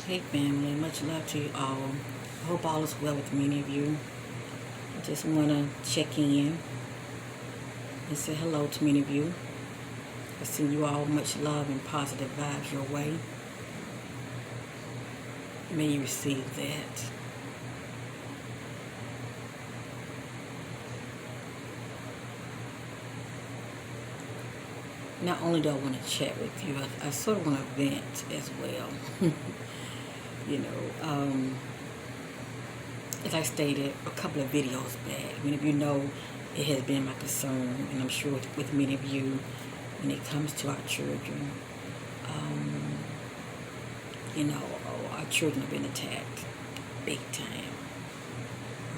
Hey family, much love to you all. I hope all is well with many of you. I just want to check in and say hello to many of you. I send you all much love and positive vibes your way. May you receive that. Not only do I want to chat with you, I sort of want to vent as well. you know, um, as I stated a couple of videos back, many of you know it has been my concern, and I'm sure with many of you, when it comes to our children, um, our children have been attacked big time.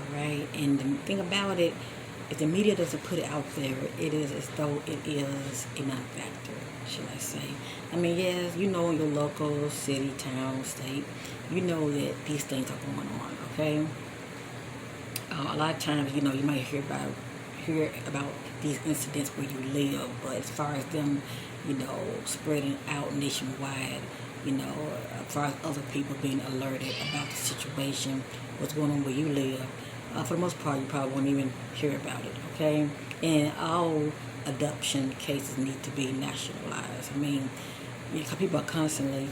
All right, and the thing about it, if the media doesn't put it out there, it is as though it is a non-factor, shall I say. I mean, yes, you know, in your local city, town, state, you know that these things are going on, okay? A lot of times, you might hear about these incidents where you live, but as far as them, spreading out nationwide, as far as other people being alerted about the situation, what's going on where you live, for the most part, you probably won't even hear about it, okay? And all adoption cases need to be nationalized. I mean, because people are constantly,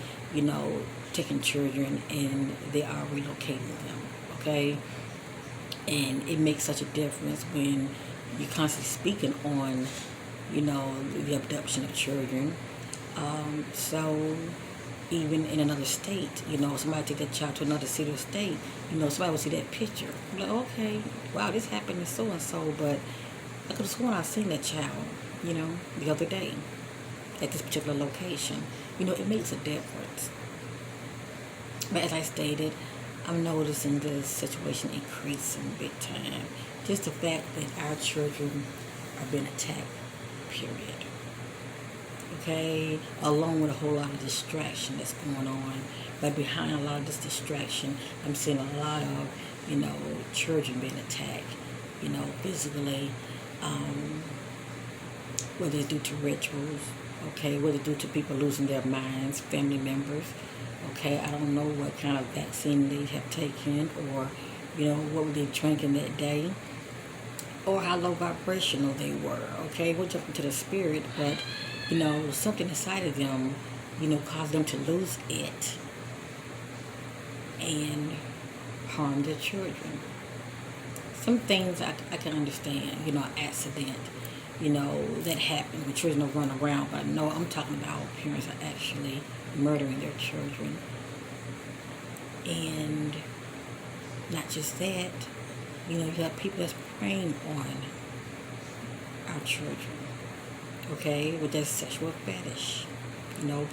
taking children and they are relocating them, okay? And it makes such a difference when you're constantly speaking on, the abduction of children. So even in another state, somebody take that child to another city or state, somebody will see that picture. I'm like, okay, wow, this happened to so-and-so, but I could have sworn I seen that child, the other day at this particular location. It makes a difference. But as I stated, I'm noticing this situation increasing big time. Just the fact that our children are being attacked, period. Okay? Along with a whole lot of distraction that's going on. But behind a lot of this distraction, I'm seeing a lot of, children being attacked, physically, whether it's due to rituals, okay, whether it's due to people losing their minds, family members. Okay, I don't know what kind of vaccine they have taken or, what were they drinking that day or how low vibrational they were. Okay, we'll jump into the spirit, but, something inside of them, caused them to lose it and harm their children. Some things I can understand, accident, that happened when children don't run around, but no, I'm talking about parents are actually murdering their children. And not just that, you have people that's preying on our children, okay, with their sexual fetish,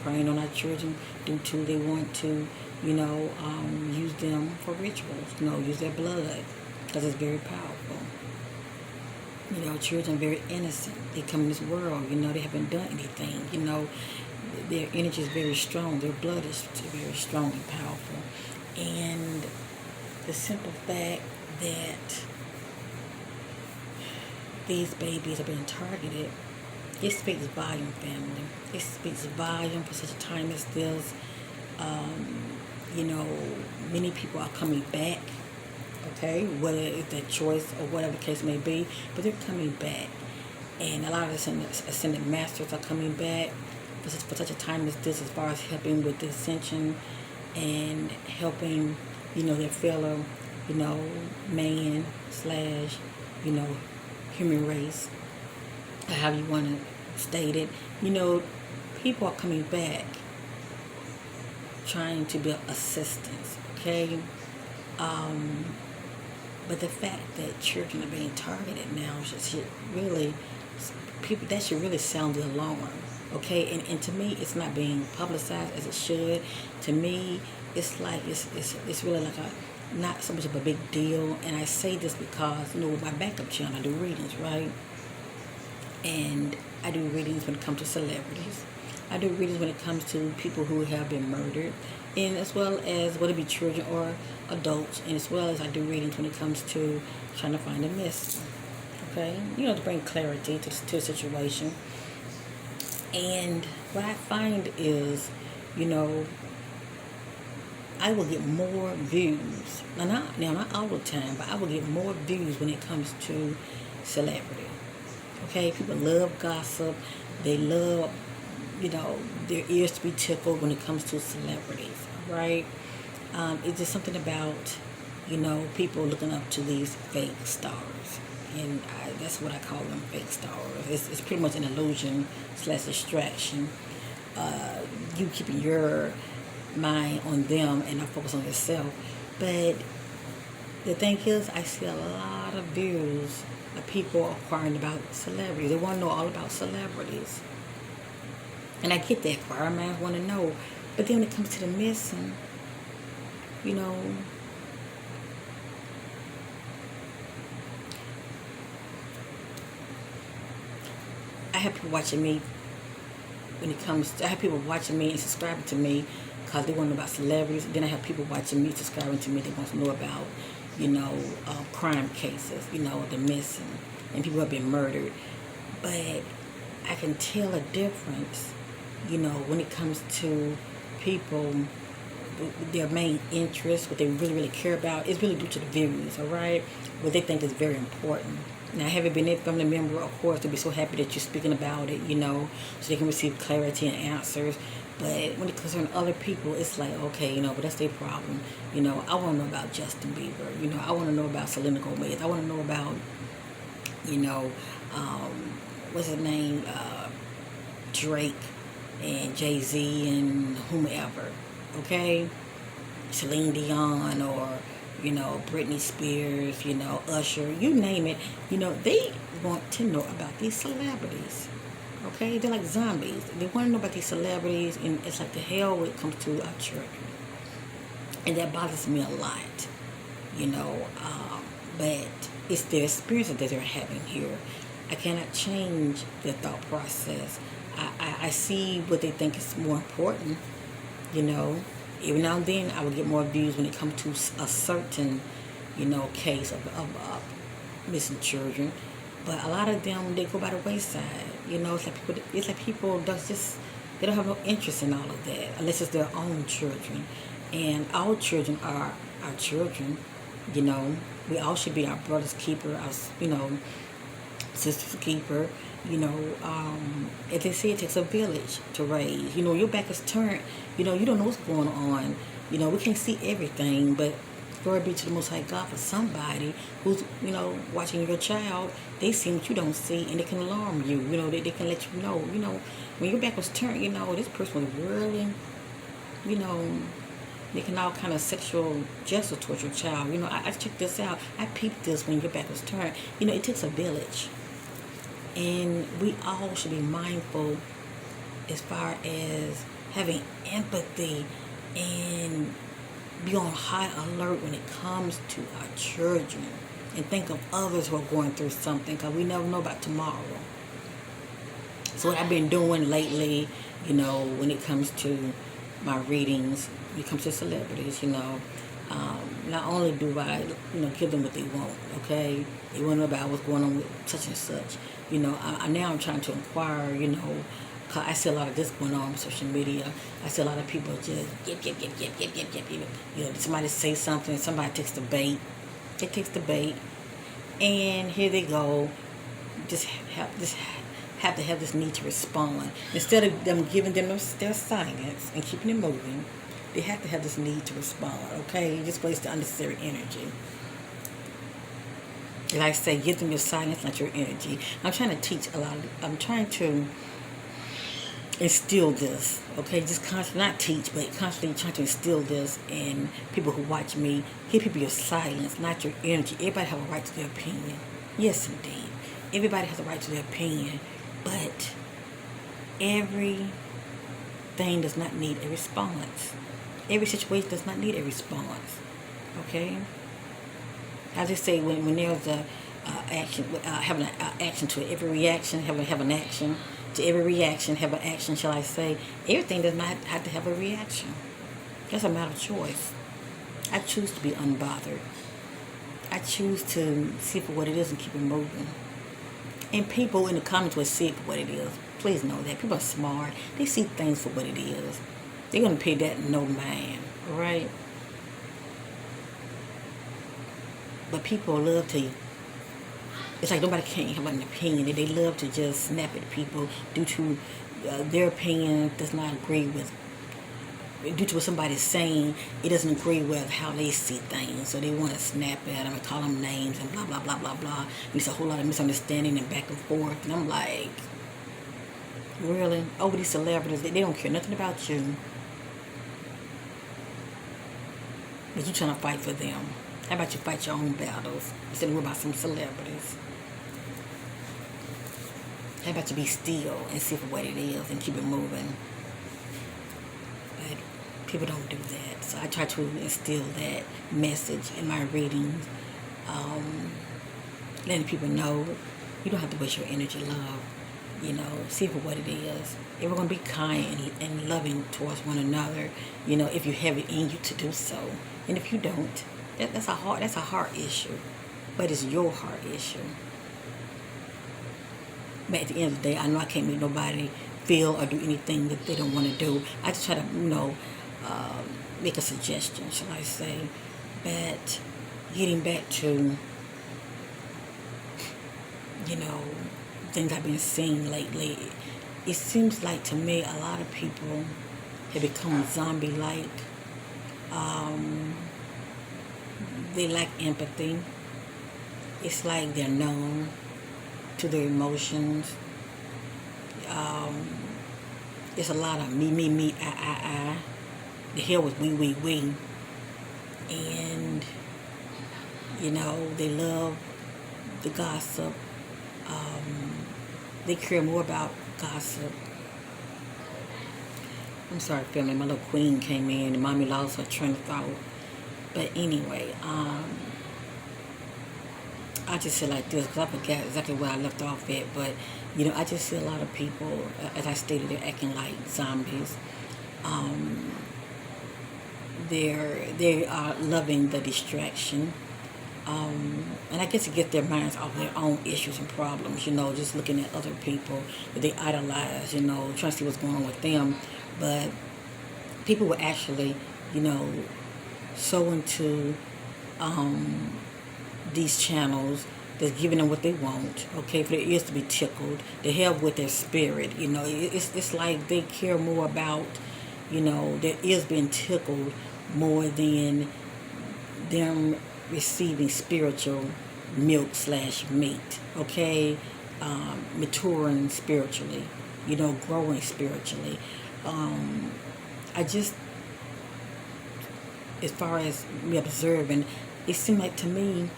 preying on our children due to they want to, use them for rituals, use their blood, because it's very powerful. Children are very innocent. They come in this world, they haven't done anything, their energy is very strong. Their blood is very strong and powerful. And the simple fact that these babies are being targeted, it speaks volume, family. It speaks volume for such a time as this. Many people are coming back, okay, whether it's their choice or whatever the case may be, but they're coming back. And a lot of the ascended masters are coming back for such a time as this, as far as helping with the ascension and helping, their fellow, man slash, human race, or how you want to state it. People are coming back trying to build assistance, okay? But the fact that children are being targeted now should really, people, that should really sound the alarm, okay? And to me, it's not being publicized as it should. To me, it's like it's really like not so much of a big deal. And I say this because with my backup channel, I do readings, right? And I do readings when it comes to celebrities. I do readings when it comes to people who have been murdered, and as well as whether it be children or adults, and as well as I do readings when it comes to trying to find a missing. Okay, to bring clarity to a situation. And what I find is, I will get more views. Not all the time, but I will get more views when it comes to celebrity. Okay, people love gossip. They love, their ears to be tickled when it comes to celebrities. Right? It's just something about, people looking up to these fake stars. And that's what I call them, fake stars. It's pretty much an illusion / distraction. You keeping your mind on them and not focus on yourself. But the thing is, I see a lot of views of people inquiring about celebrities. They want to know all about celebrities. And I get that. Inquiring minds want to know. But then when it comes to the missing, I have people watching me I have people watching me and subscribing to me because they want to know about celebrities. Then I have people watching me, subscribing to me. They want to know about, crime cases, the missing, and people have been murdered. But I can tell a difference, when it comes to people, their main interest, what they really, really care about, is really due to the views, all right? What they think is very important. Now, having been a family member, of course, they'll be so happy that you're speaking about it, so they can receive clarity and answers. But when it concerns other people, it's like, okay, but that's their problem. I want to know about Justin Bieber. I want to know about Selena Gomez. I want to know about, what's his name? Drake and Jay-Z and whomever, okay? Celine Dion or Britney Spears, Usher, you name it, they want to know about these celebrities. Okay? They're like zombies. They want to know about these celebrities, and it's like the hell when it comes to our children. And that bothers me a lot, but it's their experiences that they're having here. I cannot change their thought process. I see what they think is more important, Every now and then, I will get more views when it comes to a certain, case of missing children. But a lot of them, they go by the wayside. It's like people they don't have no interest in all of that unless it's their own children. And our children are our children. We all should be our brother's keeper, our, sister's keeper. As they say, it takes a village to raise. Your back is turned. You don't know what's going on. We can't see everything, but glory be to the Most High God for somebody who's, watching your child. They see what you don't see, and they can alarm you. They can let you know. When your back was turned, this person was really, making all kind of sexual gestures towards your child. I checked this out. I peeped this when your back was turned. It takes a village. And we all should be mindful as far as having empathy and be on high alert when it comes to our children. And think of others who are going through something, because we never know about tomorrow. So what I've been doing lately, when it comes to my readings, when it comes to celebrities, not only do I, give them what they want, okay? They want to know about what's going on with such and such. I'm trying to inquire, cause I see a lot of this going on social media. I see a lot of people just get. Somebody say something, somebody takes the bait. They takes the bait, and here they go. Just have to have this need to respond. Instead of them giving them their silence and keeping it moving, they have to have this need to respond, okay? You just waste the unnecessary energy. Like I say, give them your silence, not your energy. I'm trying to teach I'm trying to instill this, okay? Just constantly, not teach, but constantly trying to instill this in people who watch me. Give people your silence, not your energy. Everybody has a right to their opinion. Yes, indeed. Everybody has a right to their opinion, but everything does not need a response. Every situation does not need a response, okay? I just say when there's a action, having an action to it. Every reaction have an action. To every reaction, have an action, shall I say. Everything does not have to have a reaction. That's a matter of choice. I choose to be unbothered. I choose to see it for what it is and keep it moving. And people in the comments will see it for what it is. Please know that. People are smart. They see things for what it is. They're going to pay that no mind. All right? But people love to, it's like nobody can't have an opinion. They love to just snap at people due to their opinion does not agree with, due to what somebody's saying, it doesn't agree with how they see things. So they want to snap at them and call them names and blah, blah, blah, blah, blah. And it's a whole lot of misunderstanding and back and forth. And I'm like, really? Over these celebrities, they don't care nothing about you. But you trying to fight for them. How about you fight your own battles instead of worry about some celebrities? How about you be still and see for what it is and keep it moving? But people don't do that. So I try to instill that message in my readings. Letting people know you don't have to waste your energy, love. You know, see for what it is. If we're going to be kind and loving towards one another, you know, if you have it in you to do so. And if you don't, that's a heart issue. But it's your heart issue. But at the end of the day, I know I can't make nobody feel or do anything that they don't want to do. I just try to, make a suggestion, shall I say. But getting back to, things I've been seeing lately, it seems like to me a lot of people have become zombie-like. They lack empathy. It's like they're numb to their emotions. It's a lot of me, I. The hell with we. And, they love the gossip. They care more about gossip. I'm sorry, family. My little queen came in and mommy lost her train of thought. But anyway, I just say like this because I forgot exactly where I left off at. But, I just see a lot of people, as I stated, they're acting like zombies. They are loving the distraction. And I guess to get their minds off their own issues and problems, just looking at other people that they idolize, trying to see what's going on with them. But people will actually, so into these channels that's giving them what they want, okay, for their ears to be tickled, to help with their spirit, it's like they care more about, their ears being tickled more than them receiving spiritual milk/meat, okay, maturing spiritually, growing spiritually. I just, as far as me observing, it seemed like to me,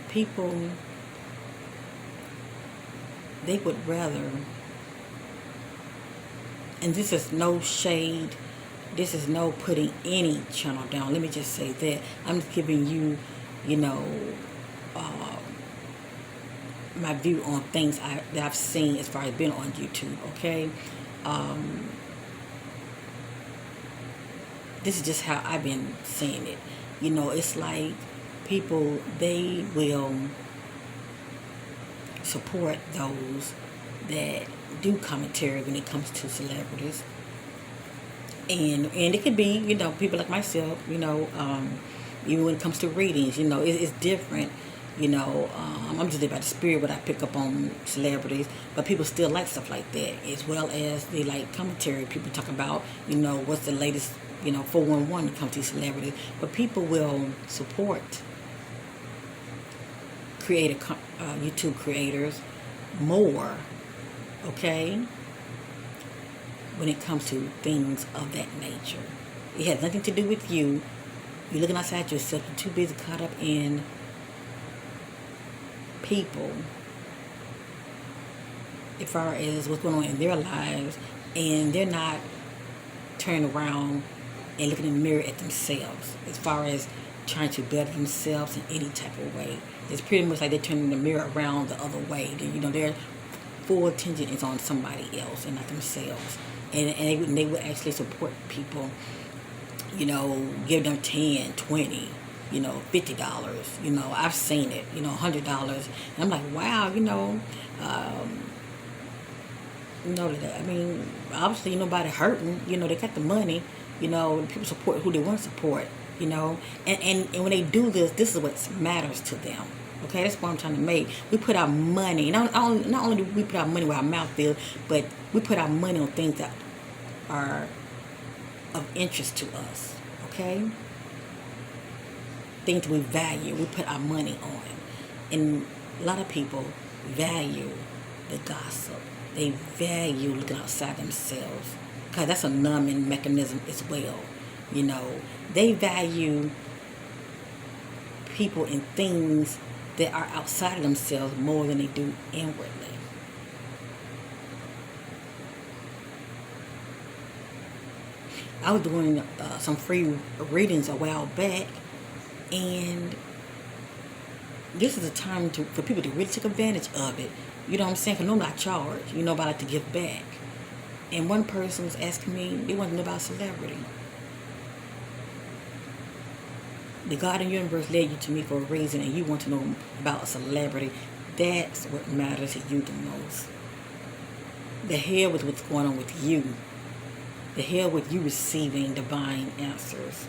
people, they would rather, and this is no shade, this is no putting any channel down, let me just say that, I'm just giving you, my view on things that I've seen as far as being on YouTube, okay? This is just how I've been seeing it. It's like people, they will support those that do commentary when it comes to celebrities. And it could be, people like myself, even when it comes to readings, it's different. I'm just about the spirit what I pick up on celebrities, but people still like stuff like that, as well as they like commentary. People talk about, what's the latest, 411 when it comes to celebrities. But people will support YouTube creators more, okay, when it comes to things of that nature. It has nothing to do with you. You're looking outside yourself. You're too busy caught up in people as far as what's going on in their lives, and they're not turning around and looking in the mirror at themselves as far as trying to better themselves in any type of way. It's pretty much like they're turning the mirror around the other way. Their full attention is on somebody else and not themselves. And they would actually support people, give them 10, 20, $50, I've seen it, $100. And I'm like, wow, obviously nobody hurting, they got the money, people support who they want to support. you know. And when they do this, this is what matters to them. Okay, that's what I'm trying to make. We put our money, not only do we put our money where our mouth is, but we put our money on things that are of interest to us. Okay, things we value, we put our money on. And a lot of people value the gossip. They value looking outside themselves, because that's a numbing mechanism as well. You know, they value people and things that are outside of themselves more than they do inwardly. I was doing some free readings a while back, and this is a time for people to really take advantage of it. You know what I'm saying? Because normally I charge, but I like to give back. And one person was asking me, they wanted to know about celebrity. The God in the universe led you to me for a reason, and you want to know about a celebrity. That's what matters to you the most. The hell with what's going on with you. The hell with you receiving divine answers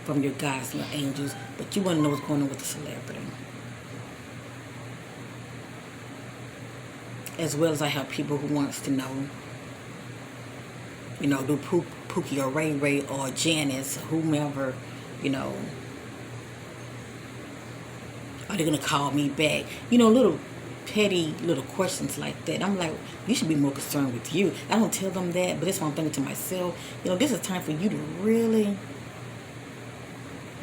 from your guides and your angels, but you want to know what's going on with the celebrity. As well as I have people who wants to know, do Pookie or Ray Ray or Janice, whomever, are they going to call me back? Little petty little questions like that. I'm like, you should be more concerned with you. I don't tell them that, but that's what I'm thinking to myself. This is time for you to really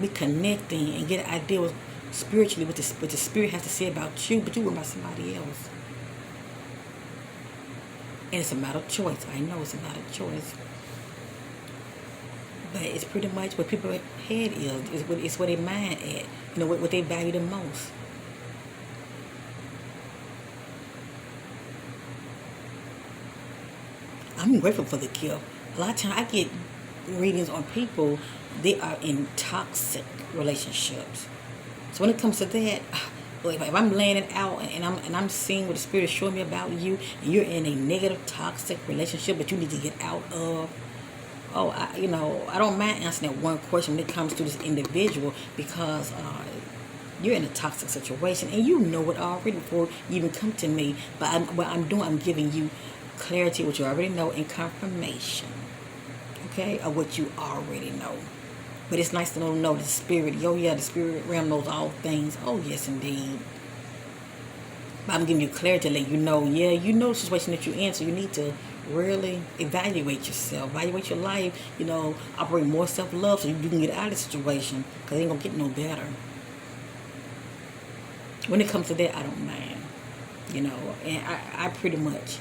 be connecting and get an idea with spiritually what the spirit has to say about you, but you worry about somebody else. And it's a matter of choice. I know it's a matter of choice. But it's pretty much what people's head is. It's what their mind at. What they value the most. I'm grateful for the gift. A lot of times I get readings on people, they are in toxic relationships. So when it comes to that, if I'm laying it out and I'm seeing what the spirit is showing me about you, and you're in a negative, toxic relationship that you need to get out of, I don't mind answering that one question when it comes to this individual, because you're in a toxic situation and you know it already before you even come to me. But what I'm doing, I'm giving you clarity, what you already know, and confirmation, okay, of what you already know. But it's nice to know the spirit. The spirit realm knows all things. Oh, yes, indeed. But I'm giving you clarity to let you know, the situation that you're in, so you need to really evaluate yourself, evaluate your life, operate more self-love so you can get out of the situation, because it ain't going to get no better. When it comes to that, I don't mind, and I pretty much,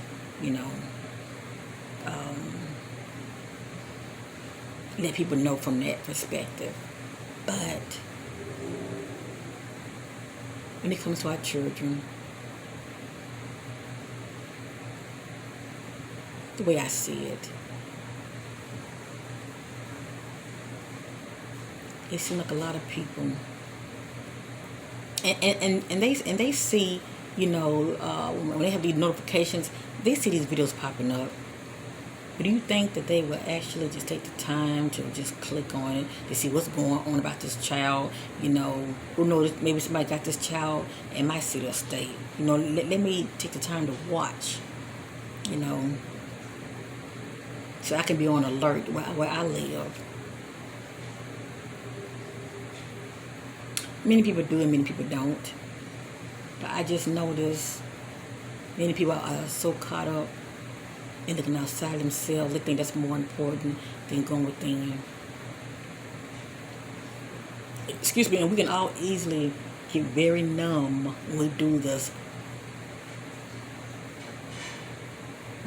let people know from that perspective. But when it comes to our children, the way I see it, it seems like a lot of people, and they see, when they have these notifications, they see these videos popping up. But do you think that they will actually just take the time to just click on it to see what's going on about this child? Who knows, maybe somebody got this child in my city or state. Let me take the time to watch, so I can be on alert where I live. Many people do and many people don't. But I just notice many people are so caught up in looking outside themselves. They think that's more important than going within. Excuse me, and we can all easily get very numb when we do this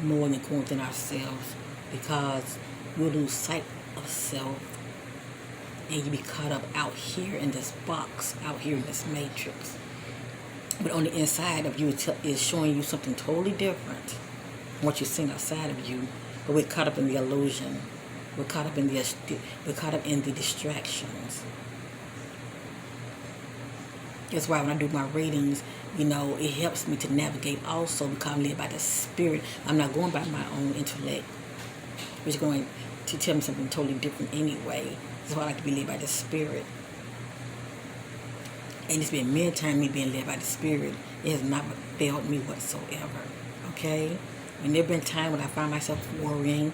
more than going within ourselves, because we'll lose sight of self and you be caught up out here in this box, out here in this matrix. But on the inside of you is showing you something totally different from what you're seeing outside of you. But we're caught up in the illusion. We're caught up in the distractions. That's why when I do my readings, it helps me to navigate also, because I'm led by the spirit. I'm not going by my own intellect, which is going She tell me something totally different anyway. That's why I like to be led by the Spirit. And it's been many times me being led by the Spirit. It has not failed me whatsoever. Okay? And there have been times when I find myself worrying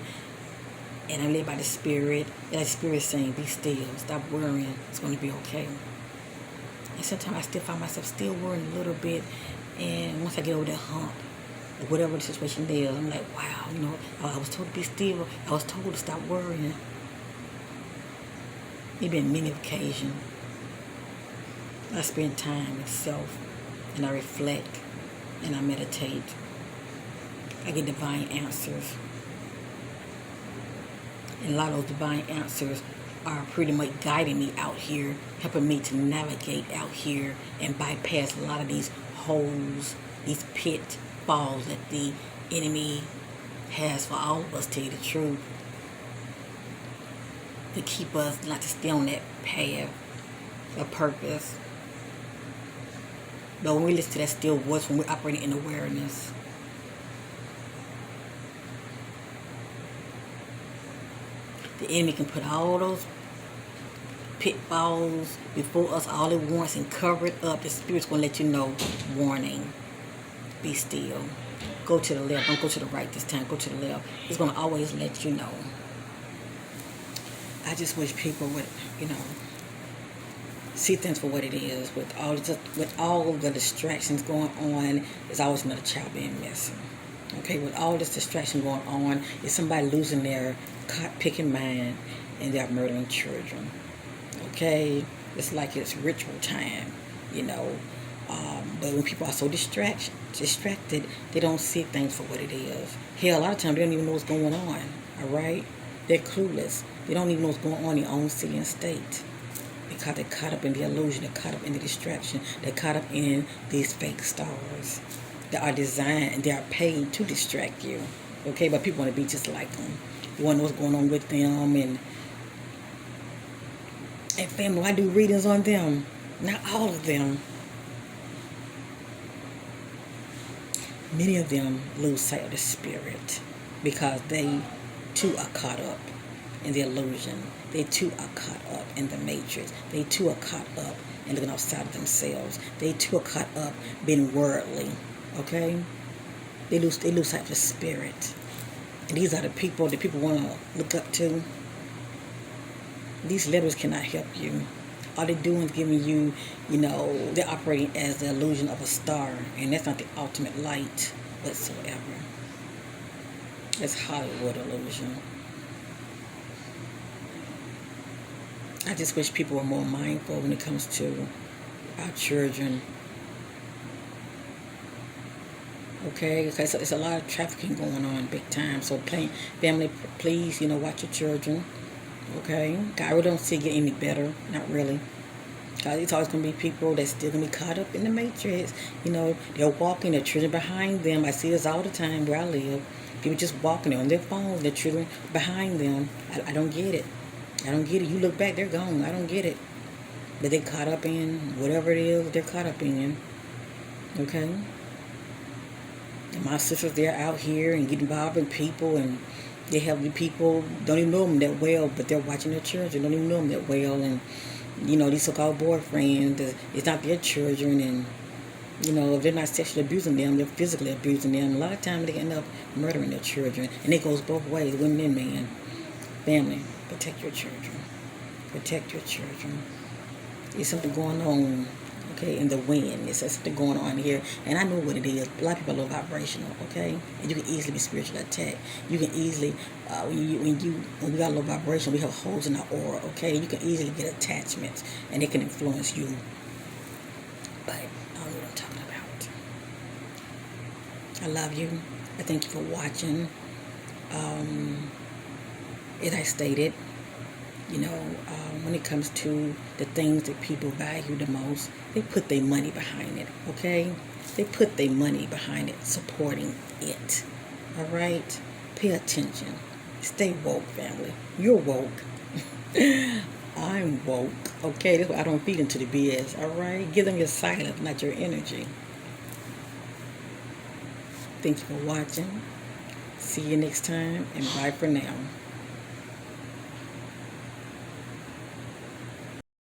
and I'm led by the Spirit. And the Spirit is saying, be still. Stop worrying. It's going to be okay. And sometimes I still find myself still worrying a little bit. And once I get over that hump, or whatever the situation is, I'm like, wow, I was told to be still. I was told to stop worrying. It's been many occasions. I spend time with self, and I reflect, and I meditate. I get divine answers. And a lot of those divine answers are pretty much guiding me out here, helping me to navigate out here and bypass a lot of these holes, these pitfalls that the enemy has for all of us, to tell you the truth, to keep us not to stay on that path of purpose. But when we listen to that still voice, when we're operating in awareness, the enemy can put all those pitfalls before us all at once and cover it up. The Spirit's going to let you know, warning, be still. Go to the left. Don't go to the right this time. Go to the left. It's going to always let you know. I just wish people would, see things for what it is. With all the distractions going on, there's always another child being missing. Okay, with all this distraction going on, is somebody losing their picking mind and they're murdering children. Okay, it's like it's ritual time, But when people are so distracted, they don't see things for what it is. Hell, a lot of times they don't even know what's going on. All right, they're clueless. They don't even know what's going on in their own city and state. Because they're caught up in the illusion, they're caught up in the distraction, they're caught up in these fake stars that are designed and they are paid to distract you. Okay, but people want to be just like them. You want to know what's going on with them, and family, I do readings on them. Not all of them. Many of them lose sight of the Spirit because they too are caught up in the illusion. They too are caught up in the matrix. They too are caught up in looking outside of themselves. They too are caught up being worldly. Okay? They lose sight of the Spirit. And these are the people that people want to look up to. These letters cannot help you. All they're doing is giving you, they're operating as the illusion of a star. And that's not the ultimate light whatsoever. It's Hollywood illusion. I just wish people were more mindful when it comes to our children. Okay, because it's a lot of trafficking going on big time. So family, please, watch your children. Okay, I really don't see it getting any better. Not really. Because it's always going to be people that's still going to be caught up in the matrix. They're walking, their children behind them. I see this all the time where I live. People just walking, they're on their phones, their children behind them. I don't get it. I don't get it. You look back, they're gone. I don't get it. But they're caught up in whatever it is they're caught up in. Okay? And my sisters, they're out here and getting involved in people, and they help the people, don't even know them that well, but they're watching their children, don't even know them that well. And, these so-called boyfriends, it's not their children. And, if they're not sexually abusing them, they're physically abusing them. A lot of times they end up murdering their children. And it goes both ways, women and men. Family, protect your children. Protect your children. There's something going on, okay, in the wind. There's something going on here. And I know what it is. A lot of people are low vibrational, okay? And you can easily be spiritually attacked. You can easily, when we got low vibration, we have holes in our aura, okay? You can easily get attachments, and it can influence you. But I don't know what I'm talking about. I love you. I thank you for watching. As I stated, when it comes to the things that people value the most, they put their money behind it, okay? They put their money behind it, supporting it, all right? Pay attention. Stay woke, family. You're woke. I'm woke, okay? That's why I don't feed into the BS, all right? Give them your silence, not your energy. Thank you for watching. See you next time, and bye for now.